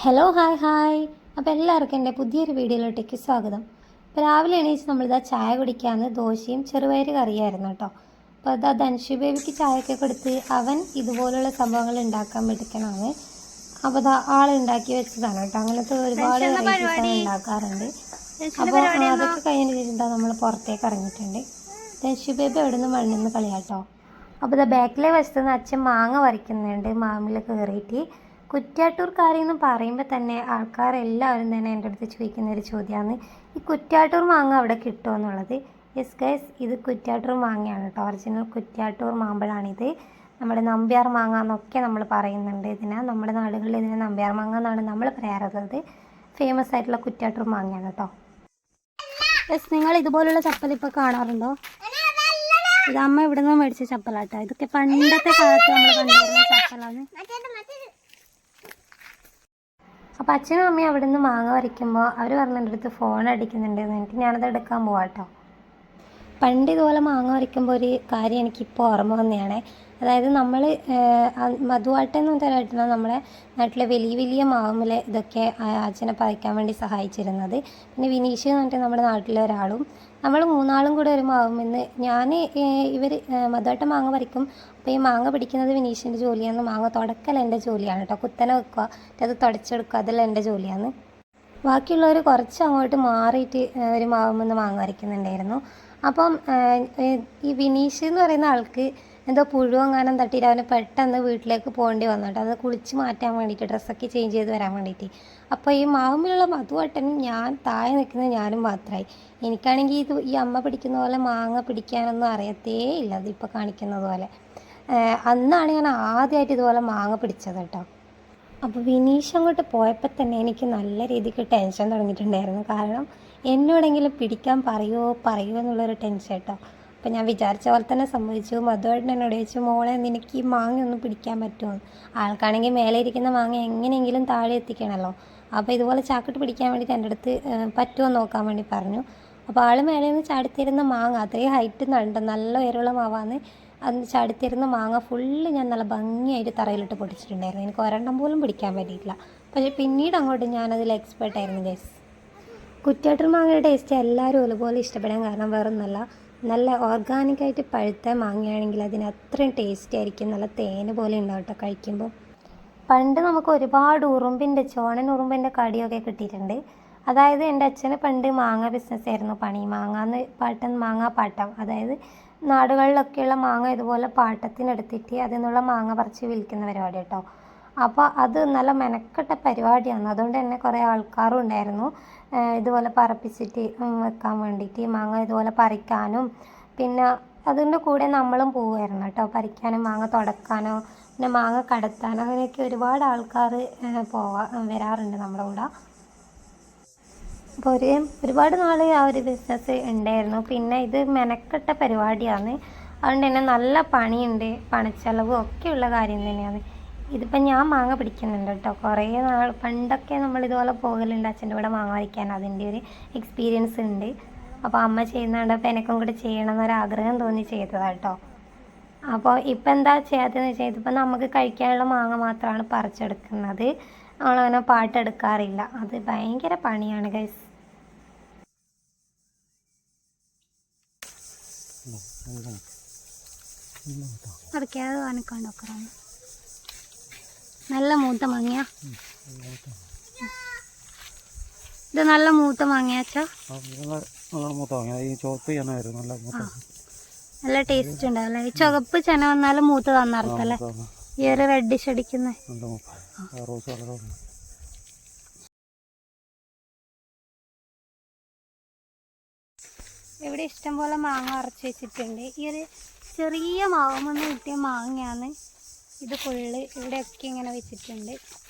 Hello hi. അപ്പോൾ എല്ലാവർക്കും എൻ്റെ പുതിയൊരു വീഡിയോയിലോട്ടേക്ക് സ്വാഗതം. ഇപ്പോൾ രാവിലെ എണീച്ച് നമ്മളിതാ ചായ കുടിക്കാമെന്ന് ദോശയും ചെറുപയർ കറിയായിരുന്നു കേട്ടോ. അപ്പോൾ അതാ ധനുഷ് ബേബിക്ക് ചായയൊക്കെ കൊടുത്ത് അവൻ ഇതുപോലുള്ള സംഭവങ്ങൾ ഉണ്ടാക്കാൻ എടുക്കണമാണ്. അപ്പോൾ അതാ ആളുണ്ടാക്കി വെച്ചതാണ് കേട്ടോ. അങ്ങനത്തെ ഒരുപാട് വെറൈറ്റീസ് ഉണ്ടാക്കാറുണ്ട്. അപ്പോൾ അതൊക്കെ കഴിഞ്ഞതിന് ശേഷം നമ്മൾ പുറത്തേക്ക് ഇറങ്ങിയിട്ടുണ്ട്. ധനുഷ് ബേബി അവിടെ നിന്ന് മണ്ണിൽ നിന്ന് കളിയാട്ടോ. അപ്പോൾ ഇതാ ബാക്കിലെ വശത്ത് നിന്ന് അച്ഛൻ മാങ്ങ പറിക്കുന്നുണ്ട്. മാവിൽ കയറിയിട്ട് കുറ്റ്യാട്ടൂർക്കാരെന്ന് പറയുമ്പോൾ തന്നെ ആൾക്കാരെല്ലാവരും തന്നെ എൻ്റെ അടുത്ത് ചോദിക്കുന്ന ഒരു ചോദ്യമാണ്, ഈ കുറ്റ്യാട്ടൂർ മാങ്ങ അവിടെ കിട്ടുമോ എന്നുള്ളത്. യെസ് ഗൈസ്, ഇത് കുറ്റ്യാട്ടൂർ മാങ്ങയാണ് കേട്ടോ. ഒറിജിനൽ കുറ്റ്യാട്ടൂർ മാമ്പഴമാണിത്. നമ്മുടെ നമ്പ്യാർ മാങ്ങ എന്നൊക്കെ നമ്മൾ പറയുന്നുണ്ട് ഇതിനെ. നമ്മുടെ നാടുകളിൽ ഇതിനെ നമ്പ്യാർ മാങ്ങ എന്നാണ് നമ്മൾ പറയാറുള്ളത്. ഫേമസ് ആയിട്ടുള്ള കുറ്റ്യാട്ടൂർ മാങ്ങയാണ് കേട്ടോ. യെസ്, നിങ്ങൾ ഇതുപോലുള്ള ചപ്പൽ ഇപ്പോൾ കാണാറുണ്ടോ? ഇത് അമ്മ ഇവിടെ നിന്ന് മേടിച്ച ചപ്പലാട്ടോ. ഇതൊക്കെ പണ്ടത്തെ കാലത്ത് നമ്മൾ കണ്ടുവരുന്ന ചപ്പലാണ്. അപ്പോൾ അച്ഛനും അമ്മയും അവിടെ നിന്ന് മാങ്ങ പറിക്കുമ്പോൾ അവർ പറഞ്ഞ എൻ്റെ അടുത്ത് ഫോൺ അടിക്കുന്നുണ്ടെന്ന്. എനിക്ക് ഞാനത് എടുക്കാൻ പോവാം കേട്ടോ. പണ്ട് ഇതുപോലെ മാങ്ങ പറിക്കുമ്പോൾ ഒരു കാര്യം എനിക്കിപ്പോൾ ഓർമ്മ വന്നതാണ്. അതായത് നമ്മൾ മധുവാട്ടം എന്ന് പറഞ്ഞിട്ടാണ് നമ്മുടെ നാട്ടിലെ വലിയ വലിയ മാവുമ്മൽ ഇതൊക്കെ അച്ഛനെ പറിക്കാൻ വേണ്ടി സഹായിച്ചിരുന്നത്. പിന്നെ വിനീഷ് എന്ന് പറഞ്ഞിട്ട് നമ്മുടെ നാട്ടിലെ ഒരാളും നമ്മൾ മൂന്നാളും കൂടെ ഒരു മാവുമെന്ന് ഇവർ മധുവാട്ടം മാങ്ങ പറിക്കും. അപ്പോൾ ഈ മാങ്ങ പിടിക്കുന്നത് വിനീഷിൻ്റെ ജോലിയാണ്. മാങ്ങ തുടക്കൽ എൻ്റെ ജോലിയാണ് കേട്ടോ. കുത്തനെ വെക്കുക, അത് തുടച്ചെടുക്കുക, അതെല്ലാം എൻ്റെ ജോലിയാണ്. ബാക്കിയുള്ളവർ കുറച്ച് അങ്ങോട്ട് മാറിയിട്ട് ഒരു മാവുമെന്ന് മാങ്ങ പറിക്കുന്നുണ്ടായിരുന്നു. അപ്പം ഈ വിനീഷ് എന്ന് പറയുന്ന ആൾക്ക് എന്തോ പുഴുവെങ്ങാനും തട്ടിയിട്ട് അവന് പെട്ടെന്ന് വീട്ടിലേക്ക് പോകേണ്ടി വന്നു കേട്ടോ. അത് കുളിച്ച് മാറ്റാൻ വേണ്ടിയിട്ട്, ഡ്രസ്സൊക്കെ ചേഞ്ച് ചെയ്ത് വരാൻ വേണ്ടിയിട്ട്. അപ്പോൾ ഈ മാവുമ്പിലുള്ള മധുവട്ടനും ഞാൻ താഴെ നിൽക്കുന്നത് ഞാനും മാത്രമായി. എനിക്കാണെങ്കിൽ ഈ അമ്മ പിടിക്കുന്ന പോലെ മാങ്ങ പിടിക്കാനൊന്നും അറിയത്തേ ഇല്ല. അതിപ്പോൾ കാണിക്കുന്നത് പോലെ. അന്നാണ് ഞാൻ ആദ്യമായിട്ട് ഇതുപോലെ മാങ്ങ പിടിച്ചത് കേട്ടോ. അപ്പോൾ വിനീഷ് അങ്ങോട്ട് പോയപ്പോൾ തന്നെ എനിക്ക് നല്ല രീതിക്ക് ടെൻഷൻ തുടങ്ങിയിട്ടുണ്ടായിരുന്നു. കാരണം എന്നോടെങ്കിലും പിടിക്കാൻ പറയുമോ എന്നുള്ളൊരു ടെൻഷൻ കേട്ടോ. അപ്പോൾ ഞാൻ വിചാരിച്ച പോലെ തന്നെ സംഭവിച്ചു. മധുവായിട്ട് എന്നോട് ചോദിച്ചു, മോളെ നിനക്ക് ഈ മാങ്ങ ഒന്നും പിടിക്കാൻ പറ്റുമോ? ആൾക്കാണെങ്കിൽ മേലെ ഇരിക്കുന്ന മാങ്ങ എങ്ങനെയെങ്കിലും താഴെ എത്തിക്കണമല്ലോ. അപ്പോൾ ഇതുപോലെ ചാക്കിട്ട് പിടിക്കാൻ വേണ്ടിയിട്ട് എൻ്റെ അടുത്ത് പറ്റുമോ നോക്കാൻ വേണ്ടി പറഞ്ഞു. അപ്പോൾ ആൾ മേലെ നിന്ന് ചാടിത്തരുന്ന മാങ്ങ അത്രയും ഹൈറ്റ് നണ്ട് നല്ല ഉയരമുള്ള മാവാണ്. അന്ന് ചാടിത്തരുന്ന മാങ്ങ ഫുള്ള് ഞാൻ നല്ല ഭംഗിയായിട്ട് തറയിലിട്ട് പൊടിച്ചിട്ടുണ്ടായിരുന്നു. എനിക്ക് ഒരെണ്ണം പോലും പിടിക്കാൻ പറ്റിയിട്ടില്ല. പക്ഷേ പിന്നീട് അങ്ങോട്ട് ഞാനതിൽ എക്സ്പേർട്ടായിരുന്നു ഗൈസ്. കുറ്റ്യാട്ടൂർ മാങ്ങയുടെ ടേസ്റ്റ് എല്ലാവരും ഒരുപോലെ ഇഷ്ടപ്പെടാൻ കാരണം വേറൊന്നല്ല, നല്ല ഓർഗാനിക്കായിട്ട് പഴുത്ത മാങ്ങയാണെങ്കിൽ അതിന് അത്രയും ടേസ്റ്റി ആയിരിക്കും. നല്ല തേന് പോലെ ഉണ്ടാവും കേട്ടോ കഴിക്കുമ്പോൾ. പണ്ട് നമുക്ക് ഒരുപാട് ചോണൻ ഉറുമ്പിൻ്റെ കടിയൊക്കെ കിട്ടിയിട്ടുണ്ട്. അതായത് എൻ്റെ അച്ഛന് പണ്ട് മാങ്ങ ബിസിനസ് ആയിരുന്നു പണി. മാങ്ങാപ്പാട്ടം, അതായത് നാടുകളിലൊക്കെയുള്ള മാങ്ങ ഇതുപോലെ പാട്ടത്തിനെടുത്തിട്ട് അതിൽ നിന്നുള്ള മാങ്ങ പറിച്ച് വിൽക്കുന്ന പരിപാടി കേട്ടോ. അപ്പോൾ അത് നല്ല മെനക്കെട്ട പരിപാടിയാണ്. അതുകൊണ്ട് തന്നെ കുറേ ആൾക്കാരും ഉണ്ടായിരുന്നു ഇതുപോലെ പറപ്പിച്ചിട്ട് വെക്കാൻ വേണ്ടിയിട്ട്. മാങ്ങ ഇതുപോലെ പറിക്കാനും പിന്നെ അതിൻ്റെ കൂടെ നമ്മളും പോവുമായിരുന്നു കേട്ടോ. പറിക്കാനും മാങ്ങ തുടക്കാനോ പിന്നെ മാങ്ങ കടത്താനോ അങ്ങനെയൊക്കെ ഒരുപാട് ആൾക്കാർ വരാറുണ്ട് നമ്മുടെ കൂടെ. അപ്പോൾ ഒരുപാട് നാൾ ആ ഒരു ബിസിനസ് ഉണ്ടായിരുന്നു. പിന്നെ ഇത് മെനക്കെട്ട പരിപാടിയാണ്. അതുകൊണ്ട് തന്നെ നല്ല പണിയുണ്ട്, പണച്ചെലവും ഒക്കെയുള്ള കാര്യം തന്നെയാണ്. ഇതിപ്പോൾ ഞാൻ മാങ്ങ പിടിക്കുന്നുണ്ട് കേട്ടോ. കുറേ നാൾ പണ്ടൊക്കെ നമ്മളിതുപോലെ പോകലുണ്ട് അച്ഛൻ്റെ കൂടെ മാങ്ങ പറിക്കാൻ. അതിൻ്റെ ഒരു എക്സ്പീരിയൻസ് ഉണ്ട്. അപ്പോൾ അമ്മ ചെയ്യുന്നുണ്ട്, അപ്പോൾ എനിക്കും കൂടെ ചെയ്യണം എന്നൊരാഗ്രഹം തോന്നി ചെയ്തതാണ് കേട്ടോ. അപ്പോൾ ഇപ്പം എന്താ ചെയ്യാത്തതെന്ന് വെച്ചാൽ ഇതിപ്പോൾ നമുക്ക് കഴിക്കാനുള്ള മാങ്ങ മാത്രമാണ് പറിച്ചെടുക്കുന്നത്. നമ്മളങ്ങനെ പാട്ടെടുക്കാറില്ല. അത് ഭയങ്കര പണിയാണ് ഗൈസ്. പറിക്കാതെ വാനിക്കാണ്ടോക്കണം. നല്ല മൂത്ത മാങ്ങയാ ഇത്? നല്ല മൂത്ത മാങ്ങയാച്ചാ? നല്ല ടേസ്റ്റ് ഉണ്ടാവല്ലേ? ഈ ചുവപ്പ് ചെന വന്നാലും മൂത്ത് തന്നർത്ഥല്ലേ? ഈ ഒരു റെഡിഷ് അടിക്കുന്ന ഇവിടെ ഇഷ്ടം പോലെ മാങ്ങ അരച്ച് വെച്ചിട്ടുണ്ട്. ഈ ഒരു ചെറിയ മാവുമെന്ന് കിട്ടിയ മാങ്ങയാണ് ഇത് ഫുള്ള്. ഇവിടെയൊക്കെ ഇങ്ങനെ വെച്ചിട്ടുണ്ട്.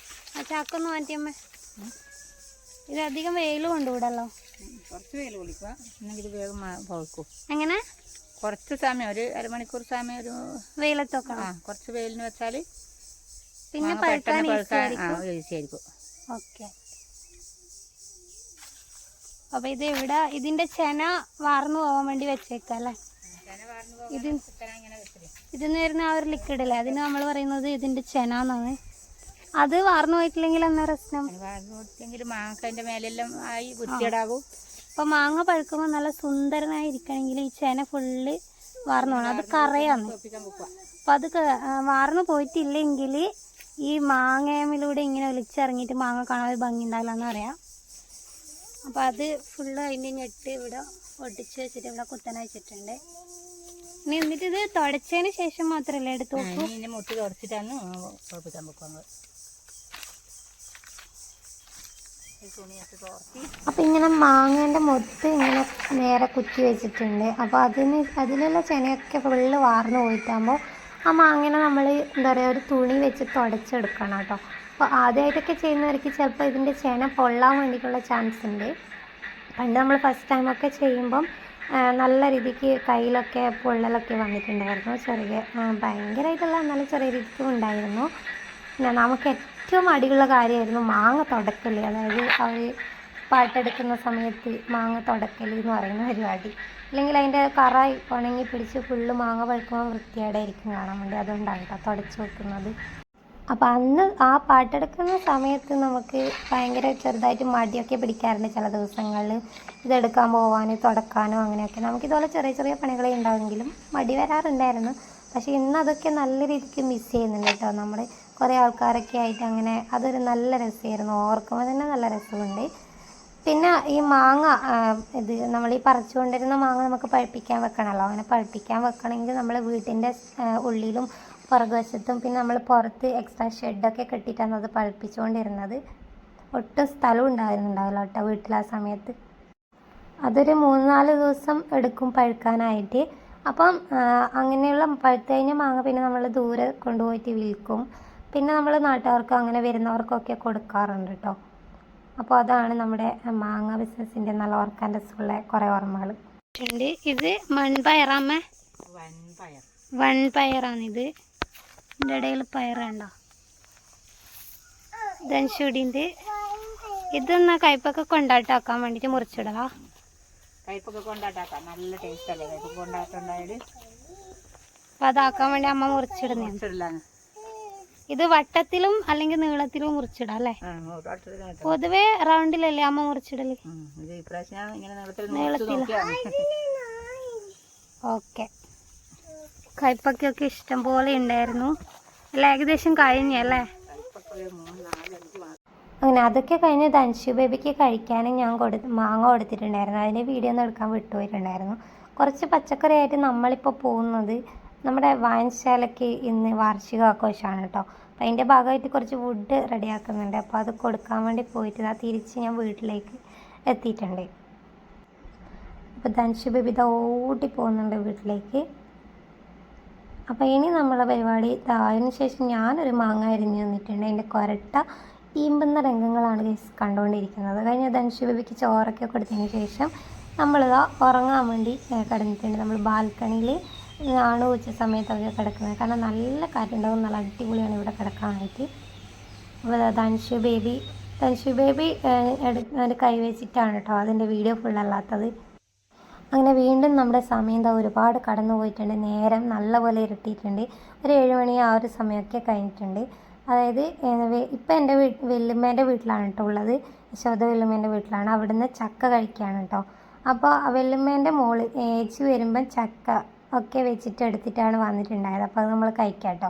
ആ ചാക്കൊന്ന് മാറ്റിയമ്മ. ഇതധികം വെയിൽ കൊണ്ടുവിടല്ലോ. കുറച്ച് വെയിൽ കൊള്ളിക്കുക, എന്നെങ്കിൽ വേഗം പഴുക്കും. എങ്ങനെ? കുറച്ച് സമയം, ഒരു അരമണിക്കൂർ സമയം ഒരു വെയിലത്ത് വെക്കണം. കുറച്ച് വെയിലിന് വെച്ചാൽ പിന്നെ പഴുക്കാൻ ഈസിയായിരിക്കും. ഓക്കെ. അപ്പോൾ ഇത് ഇവിടെ ഇതിൻ്റെ ചെന വാർന്നു പോകാൻ വേണ്ടി വെച്ചേക്കല്ലേ? ഇതിന്ന് വരുന്ന ആ ഒരു ലിക്വിഡ് അല്ലേ, അതിന് നമ്മൾ പറയുന്നത് ഇതിൻ്റെ ചെന എന്നാണ്. അത് വാർന്നു പോയിട്ടില്ലെങ്കിൽ എന്നാ പ്രശ്നം? വാർന്നെങ്കിലും മാങ്ങ അതിന്റെ മേലെല്ലാം ആയി വൃത്തിയേടാകും. അപ്പോൾ മാങ്ങ പഴുക്കുമ്പോൾ നല്ല സുന്ദരനായി ഇരിക്കണമെങ്കിൽ ഈ ചെന ഫുള്ള് വാർന്നു പോകണം. അത് കറയാണ്. അപ്പം അത് വാർന്നു പോയിട്ടില്ലെങ്കിൽ ഈ മാങ്ങയിലൂടെ ഇങ്ങനെ ഒലിച്ചിറങ്ങിയിട്ട് മാങ്ങ കാണാൻ ഒരു ഭംഗി ഉണ്ടാവില്ല എന്ന് പറയാം. അപ്പോൾ അത് ഫുള്ള് അതിൻ്റെ ഞെട്ട് ഇവിടെ ഒട്ടിച്ച് വെച്ചിട്ട് ഇവിടെ കുത്തനെ വെച്ചിട്ടുണ്ട്. ഇനി എന്നിട്ട് ഇത് തുടച്ചതിന് ശേഷം മാത്രമല്ലേ എടുത്ത് നോക്കൂ? ഇതിൻ്റെ മുട്ട് തുടച്ചിട്ടാണ് കുഴപ്പിക്കാൻ വെക്കുന്നത്. അപ്പം ഇങ്ങനെ മാങ്ങേൻ്റെ മൊത്ത് ഇങ്ങനെ നേരെ കുത്തി വെച്ചിട്ടുണ്ട്. അപ്പോൾ അതിലുള്ള ചെനയൊക്കെ ഫുള്ള് വാർന്നു പോയിട്ടാകുമ്പോൾ ആ മാങ്ങനെ നമ്മൾ എന്താ പറയുക ഒരു തുണി വെച്ച് തുടച്ചെടുക്കണം കേട്ടോ. അപ്പോൾ ആദ്യമായിട്ടൊക്കെ ചെയ്യുന്നവർക്ക് ചിലപ്പോൾ ഇതിൻ്റെ ചെന പൊള്ളാൻ വേണ്ടിയിട്ടുള്ള ചാൻസ് ഉണ്ട്. പണ്ട് നമ്മൾ ഫസ്റ്റ് ടൈമൊക്കെ ചെയ്യുമ്പം നല്ല രീതിക്ക് കയ്യിലൊക്കെ പൊള്ളലൊക്കെ വന്നിട്ടുണ്ടായിരുന്നു. ഭയങ്കരമായിട്ടുള്ള എന്നാലും ചെറിയ രീതിക്ക് ഉണ്ടായിരുന്നു. പിന്നെ നമുക്ക് ഏറ്റവും അടിയുള്ള കാര്യമായിരുന്നു മാങ്ങ തുടക്കൽ. അതായത് അവർ പാട്ടെടുക്കുന്ന സമയത്ത് മാങ്ങ തുടക്കൽ എന്ന് പറയുന്ന പരിപാടി. അല്ലെങ്കിൽ അതിൻ്റെ കറ ഉണങ്ങി പിടിച്ച് ഫുള്ള് മാങ്ങ പഴുക്കുമ്പോൾ വൃത്തിയോടെയായിരിക്കും കാണാൻ വേണ്ടി. അതുകൊണ്ടാണ് കേട്ടോ തുടച്ച് വെക്കുന്നത്. അപ്പോൾ അന്ന് ആ പാട്ടെടുക്കുന്ന സമയത്ത് നമുക്ക് ഭയങ്കര ചെറുതായിട്ട് മടിയൊക്കെ പിടിക്കാറുണ്ട് ചില ദിവസങ്ങളിൽ. ഇതെടുക്കാൻ പോകാനും തുടക്കാനോ അങ്ങനെയൊക്കെ നമുക്കിതുപോലെ ചെറിയ ചെറിയ പണികളെ ഉണ്ടാവുമെങ്കിലും മടി വരാറുണ്ടായിരുന്നു. പക്ഷേ ഇന്ന് അതൊക്കെ നല്ല രീതിക്ക് മിസ് ചെയ്യുന്നുണ്ട് കേട്ടോ. നമ്മൾ കുറേ ആൾക്കാരൊക്കെ ആയിട്ട് അങ്ങനെ അതൊരു നല്ല രസമായിരുന്നു. ഓർക്കുമ്പോൾ തന്നെ നല്ല രസമുണ്ട്. പിന്നെ ഈ മാങ്ങ ഇത് നമ്മൾ ഈ പറിച്ചുകൊണ്ടിരുന്ന മാങ്ങ നമുക്ക് പഴുപ്പിക്കാൻ വെക്കണമല്ലോ. അങ്ങനെ പഴുപ്പിക്കാൻ വെക്കണമെങ്കിൽ നമ്മൾ വീട്ടിൻ്റെ ഉള്ളിലും പുറകുവശത്തും പിന്നെ നമ്മൾ പുറത്ത് എക്സ്ട്രാ ഷെഡൊക്കെ കെട്ടിയിട്ടാണ് അത് പഴുപ്പിച്ചുകൊണ്ടിരുന്നത്. ഒട്ടും സ്ഥലം ഉണ്ടാവില്ല കേട്ടോ വീട്ടിൽ ആ സമയത്ത്. അതൊരു 3-4 ദിവസം എടുക്കും പഴുക്കാനായിട്ട്. അപ്പം അങ്ങനെയുള്ള പഴുത്ത് കഴിഞ്ഞ മാങ്ങ പിന്നെ നമ്മൾ ദൂരെ കൊണ്ടുപോയിട്ട് വിൽക്കും. പിന്നെ നമ്മൾ നാട്ടുകാർക്ക് അങ്ങനെ വരുന്നവർക്കൊക്കെ കൊടുക്കാറുണ്ട് കേട്ടോ. അപ്പോൾ അതാണ് നമ്മുടെ മാങ്ങ ബിസിനസ്സിൻ്റെ നല്ല ഓർക്കാൻ രസമുള്ള കുറേ ഓർമ്മകൾ. ഇത് മൺപയറാമേ, വൺപയറാണിത്. ഇതിൻ്റെ ഇടയിൽ പയർ കണ്ടോ? ധൻഷുടിൻ്റെ ഇതെന്നാ കയ്പൊക്കെ കൊണ്ടാട്ടാക്കാൻ വേണ്ടിയിട്ട് മുറിച്ചിടലാ. കയ്പൊക്കെ കൊണ്ടാട്ടാക്കാം, നല്ല ടേസ്റ്റ് അല്ലേ കയ്പൊക്കെ കൊണ്ടാട്ടുണ്ടായാല്. അപ്പം അതാക്കാൻ വേണ്ടി അമ്മ മുറിച്ചിടുന്നതാണ്. ഇത് വട്ടത്തിലും അല്ലെങ്കിൽ നീളത്തിലും മുറിച്ചിടാം അല്ലേ? പൊതുവെ റൗണ്ടിലല്ലേ അമ്മ മുറിച്ചിടല്? നീളത്തിലും. ഓക്കെ. കയ്പക്കൊക്കെ ഇഷ്ടം പോലെ ഉണ്ടായിരുന്നു. അല്ല ഏകദേശം കഴിഞ്ഞല്ലേ? അങ്ങനെ അതൊക്കെ കഴിഞ്ഞ് ധൻഷു ബേബിക്ക് കഴിക്കാനും ഞാൻ മാങ്ങ കൊടുത്തിട്ടുണ്ടായിരുന്നു. അതിൻ്റെ വീഡിയോ ഒന്നും എടുക്കാൻ വിട്ടുപോയിട്ടുണ്ടായിരുന്നു. കുറച്ച് പച്ചക്കറി ആയിട്ട് നമ്മളിപ്പോൾ പോകുന്നത് നമ്മുടെ വായനശാലയ്ക്ക് ഇന്ന് വാർഷികാഘോഷമാണ് കേട്ടോ. അപ്പം അതിൻ്റെ ഭാഗമായിട്ട് കുറച്ച് വുഡ് റെഡിയാക്കുന്നുണ്ട്. അപ്പോൾ അത് കൊടുക്കാൻ വേണ്ടി പോയിട്ട് തിരിച്ച് ഞാൻ വീട്ടിലേക്ക് എത്തിയിട്ടുണ്ട്. അപ്പോൾ ധൻഷു ബേബി ഓടി പോകുന്നുണ്ട് വീട്ടിലേക്ക്. അപ്പോൾ ഇനി നമ്മളെ പരിപാടി അതിന് ശേഷം ഞാനൊരു മാങ്ങ അരിഞ്ഞ് തന്നിട്ടുണ്ട്. അതിൻ്റെ കൊരട്ട ഈമ്പുന്ന രംഗങ്ങളാണ് കണ്ടുകൊണ്ടിരിക്കുന്നത്. കഴിഞ്ഞ ധൻഷു ബേബിക്ക് ചോറൊക്കെ കൊടുത്തതിന് ശേഷം നമ്മളിതാ ഉറങ്ങാൻ വേണ്ടി കിടന്നിട്ടുണ്ട്. നമ്മൾ ബാൽക്കണിയിൽ ആണ് ഉച്ച സമയത്തൊക്കെ കിടക്കുന്നത്. കാരണം നല്ല കാറ്റുണ്ടാകും, നല്ല അടിപൊളിയാണ് ഇവിടെ കിടക്കാനായിട്ട്. അപ്പോൾ ധൻഷു ബേബി കൈ വെച്ചിട്ടാണ് കേട്ടോ അതിൻ്റെ വീഡിയോ ഫുള്ളല്ലാത്തത്. അങ്ങനെ വീണ്ടും നമ്മുടെ സമയം ഒരുപാട് കടന്നു പോയിട്ടുണ്ട്. നേരം നല്ലപോലെ ഇരുട്ടിയിട്ടുണ്ട്. ഒരു 7 മണി ആ ഒരു സമയമൊക്കെ കഴിഞ്ഞിട്ടുണ്ട്. അതായത് ഇപ്പം എൻ്റെ വല്യമ്മേൻ്റെ വീട്ടിലാണ് കേട്ടോ ഉള്ളത്. യശോദ വല്യമ്മേൻ്റെ വീട്ടിലാണ്. അവിടുന്ന് ചക്ക കഴിക്കുകയാണ് കേട്ടോ. അപ്പോൾ വല്യമ്മേൻ്റെ മോള് ഏച്ചി വരുമ്പം ചക്ക ഒക്കെ വെച്ചിട്ട് എടുത്തിട്ടാണ് വന്നിട്ടുണ്ടായത്. അപ്പോൾ അത് നമ്മൾ കഴിക്കാം കേട്ടോ.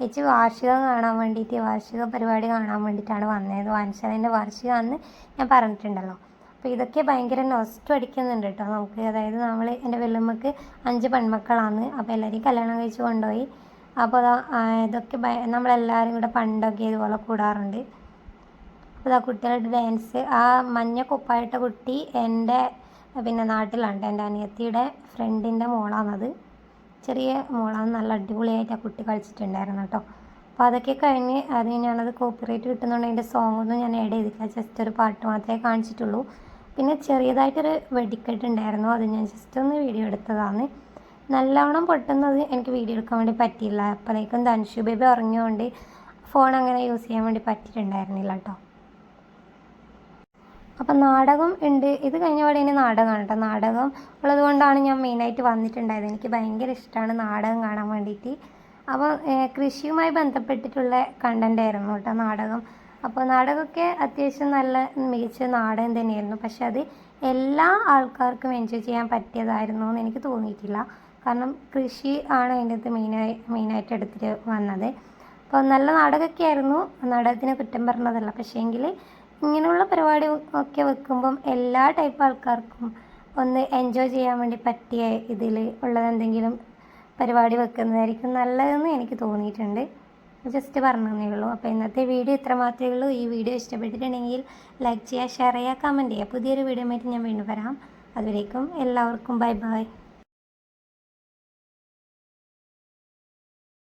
ഏച്ചി വാർഷികം കാണാൻ വേണ്ടിയിട്ട്, വാർഷിക പരിപാടി കാണാൻ വേണ്ടിയിട്ടാണ് വന്നത്. വായനശാലേൻ്റെ വാർഷികമാണെന്ന് ഞാൻ പറഞ്ഞിട്ടുണ്ടല്ലോ. അപ്പോൾ ഇതൊക്കെ ഭയങ്കര നൊസ്റ്റു അടിക്കുന്നുണ്ട് കേട്ടോ നമുക്ക്. അതായത് എൻ്റെ വല്യമ്മക്ക് 5 പെൺമക്കളാണ്. അപ്പോൾ എല്ലാവരെയും കല്യാണം കഴിച്ച് കൊണ്ടുപോയി. അപ്പോൾ ഇതൊക്കെ നമ്മളെല്ലാവരും കൂടെ പണ്ടൊക്കെ ഇതുപോലെ കൂടാറുണ്ട്. അപ്പോൾ കുട്ടികളുടെ ഡാൻസ്, ആ മഞ്ഞ കുപ്പായിട്ട കുട്ടി എൻ്റെ പിന്നെ നാട്ടിലാണ്. എൻ്റെ അനിയത്തിയുടെ ഫ്രണ്ടിൻ്റെ മോളാണത്. ചെറിയ മോളാണ്. നല്ല അടിപൊളിയായിട്ട് ആ കുട്ടി കളിച്ചിട്ടുണ്ടായിരുന്നു കേട്ടോ. അപ്പോൾ അതൊക്കെ കഴിഞ്ഞ് ഞാനത് കോപ്പിറൈറ്റ് കിട്ടുന്നുണ്ട്. അതിൻ്റെ സോങ്ങൊന്നും ഞാൻ ആഡ് ചെയ്തിട്ടില്ല. ജസ്റ്റ് ഒരു പാട്ട് മാത്രമേ കാണിച്ചിട്ടുള്ളൂ. പിന്നെ ചെറിയതായിട്ടൊരു വെടിക്കെട്ട് ഉണ്ടായിരുന്നു. അത് ഞാൻ ജസ്റ്റ് ഒന്ന് വീഡിയോ എടുത്തതാണ്. നല്ലവണ്ണം പൊട്ടുന്നത് എനിക്ക് വീഡിയോ എടുക്കാൻ വേണ്ടി പറ്റിയില്ല. അപ്പോഴേക്കും ധൻഷു ബേബി ഉറങ്ങിയോണ്ട് ഫോൺ അങ്ങനെ യൂസ് ചെയ്യാൻ വേണ്ടി പറ്റിയിട്ടുണ്ടായിരുന്നില്ല കേട്ടോ. അപ്പം നാടകം ഉണ്ട്. ഇത് കഴിഞ്ഞ പാടെ ഇനി നാടകമാണ് കേട്ടോ. നാടകം ഉള്ളത് കൊണ്ടാണ് ഞാൻ മെയിനായിട്ട് വന്നിട്ടുണ്ടായത്. എനിക്ക് ഭയങ്കര ഇഷ്ടമാണ് നാടകം കാണാൻ വേണ്ടിയിട്ട്. അപ്പോൾ കൃഷിയുമായി ബന്ധപ്പെട്ടിട്ടുള്ള കണ്ടൻ്റ് ആയിരുന്നു കേട്ടോ നാടകം. അപ്പോൾ നാടകമൊക്കെ അത്യാവശ്യം നല്ല മികച്ച നാടകം തന്നെയായിരുന്നു. പക്ഷെ അത് എല്ലാ ആൾക്കാർക്കും എൻജോയ് ചെയ്യാൻ പറ്റിയതായിരുന്നു എന്ന് എനിക്ക് തോന്നിയിട്ടില്ല. കാരണം കൃഷി ആണ് അതിൻ്റെ അകത്ത് മെയിനായിട്ട് എടുത്തിട്ട് വന്നത്. അപ്പോൾ നല്ല നാടകമൊക്കെ ആയിരുന്നു, നാടകത്തിനെ കുറ്റം പറഞ്ഞതല്ല. പക്ഷേ എങ്കിൽ ഇങ്ങനെയുള്ള പരിപാടി ഒക്കെ വെക്കുമ്പം എല്ലാ ടൈപ്പ് ആൾക്കാർക്കും ഒന്ന് എൻജോയ് ചെയ്യാൻ വേണ്ടി പറ്റിയ ഇതിൽ ഉള്ളതെന്തെങ്കിലും പരിപാടി വെക്കുന്നതായിരിക്കും നല്ലതെന്ന് എനിക്ക് തോന്നിയിട്ടുണ്ട്. ജസ്റ്റ് പറഞ്ഞതേ ഉള്ളൂ. അപ്പോൾ ഇന്നത്തെ വീഡിയോ ഇത്ര മാത്രമേ ഉള്ളൂ. ഈ വീഡിയോ ഇഷ്ടപ്പെട്ടിട്ടുണ്ടെങ്കിൽ ലൈക്ക് ചെയ്യുക, ഷെയർ ചെയ്യുക, കമൻറ്റ് ചെയ്യുക. പുതിയൊരു വീഡിയോ ആയിട്ട് ഞാൻ വീണ്ടും വരാം. അതുവരേക്കും എല്ലാവർക്കും ബൈ ബൈ.